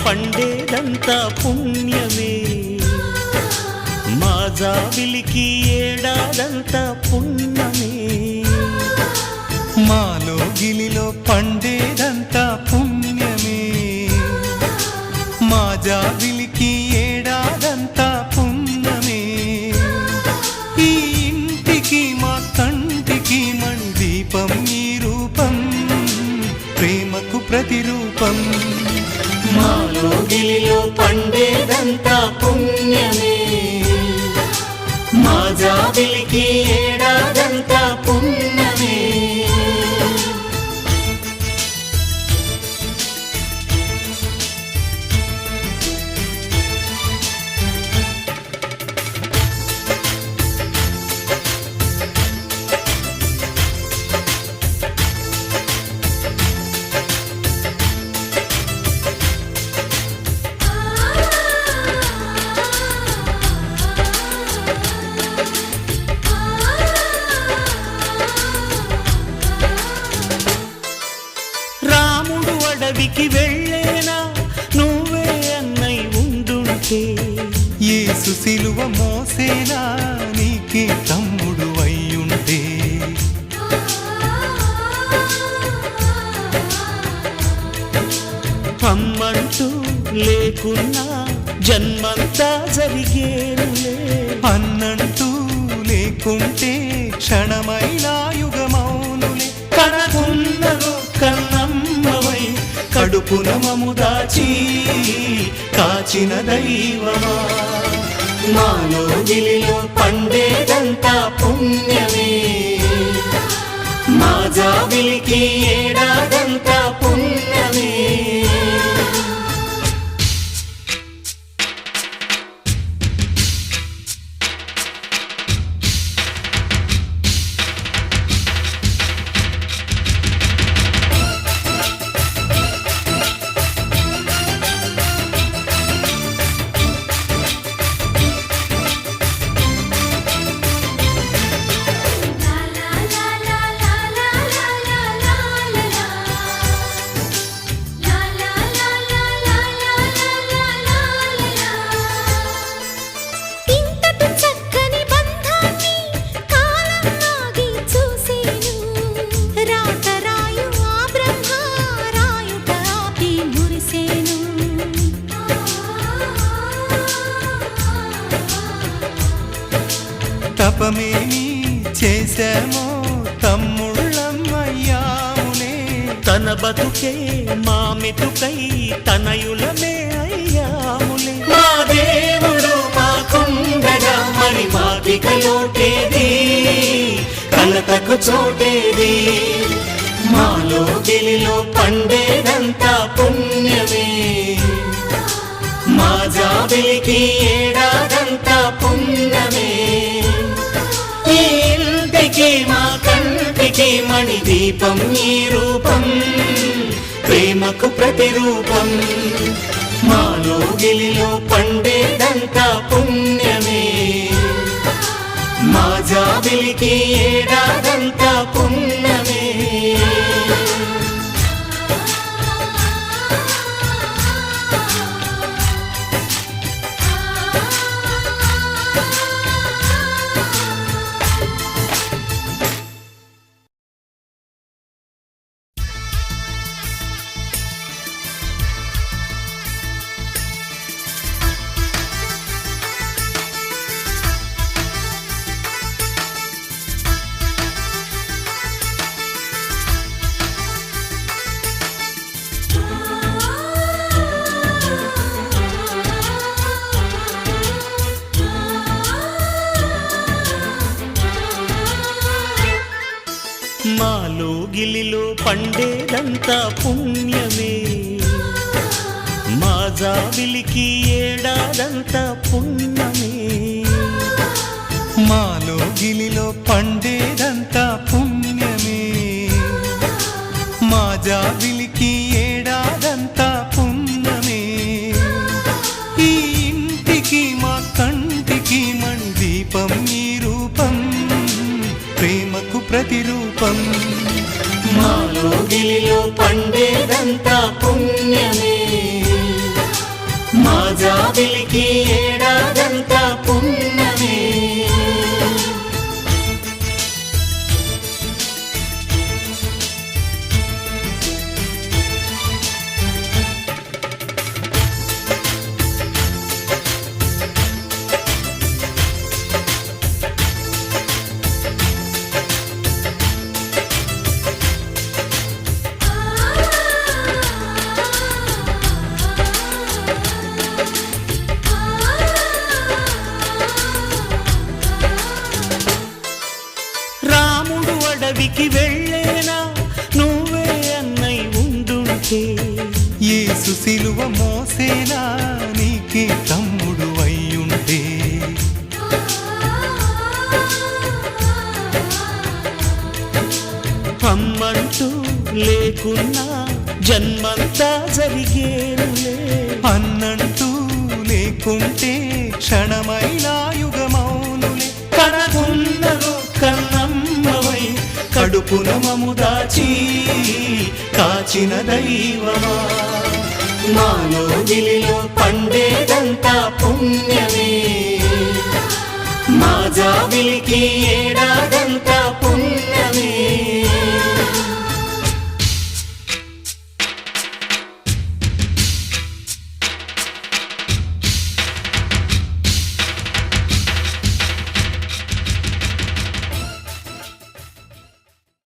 పండేదంతా పుణ్యమే, మా జాబిలికి ఏడాదంతా పుణ్యమే. మాలో గిలిలో పండేదంతా పుణ్యమే, మా జాబిలికి ఏడాదంతా పుణ్యమే. ఈ ఇంటికి మా కంటికి మణి దీపం ఈ రూపం, ప్రేమకు ప్రతిరూపం. మాలో గిలిలో పండేదంతా పుణ్యమే, మా జాబిలికి ఏడాదంతా పుణ్యమే. అడవికి వెళ్ళేనా నువ్వే అన్నై ఉండుంటే, యేసు సిలువ మోసేనా నీకే తమ్ముడు అయ్యుంటే. అమ్మంటూ లేకున్నా జన్మంతా జరిగేనులే, అన్నంటూ లేకుంటే క్షణమైనా యుగమౌనులే. కనకున్నలో కన్నమ్మవై కడుపున మము దాచి కాచిన దైవమా, మాలో గిలిలో పండేదంతా పుణ్యమే, మా జాబిలికి ఏడాదంతా పుణ్యమే. తపమేమి చేశామో తమ్ముళ్ళమ్మయ్యాములే, తన బతుకే మా మెతుకై తనయులమే అయ్యాములే. మా దేవుడు మాకుండగా మరి మాకిక లోటేది, కలతకు చోటేది, మాలో గిలిలో పండేదంతా పుణ్యమే, మా జాబిలికి ఏడాదంతా పుణ్యమే. ఈ ఇంటికి మా కంటికి మణి దీపం ఈ రూపం, ప్రేమకు ప్రతిరూపం, మాలో గిలిలో పండేదంతా పుణ్యమే, మా జాబిలికి ఏడాదంతా పుణ్యమే. మాలో గిలిలో పండేదంతా పుణ్యమే, మా జాబిలికి ఏడాదంతా పుణ్యమే. మాలో గిలిలో పండేదంతా పుణ్యమే, మా జాబిలికి ఏడాదంతా పుణ్యమే. ఈ ఇంటికి మా కంటికి మణి దీపం ఈ రూపం, ప్రేమకు ప్రతిరూపం. మాలో గిలిలో పండేదంతా పుణ్యమే, సిలువ మోసేలా నీకే తమ్ముడు అయ్యుంటే అమ్మంటూ లేకున్నా జన్మంతా జరిగేనులే, అన్నంటూ లేకుంటే క్షణమైనా యుగమౌనులే. కనగున్నలో కన్నమ్మవై కడుపున మము దాచి కాచిన దైవమా, మాలో గిలిలో పండేదంతా పుణ్యమే, మా జాబిలికి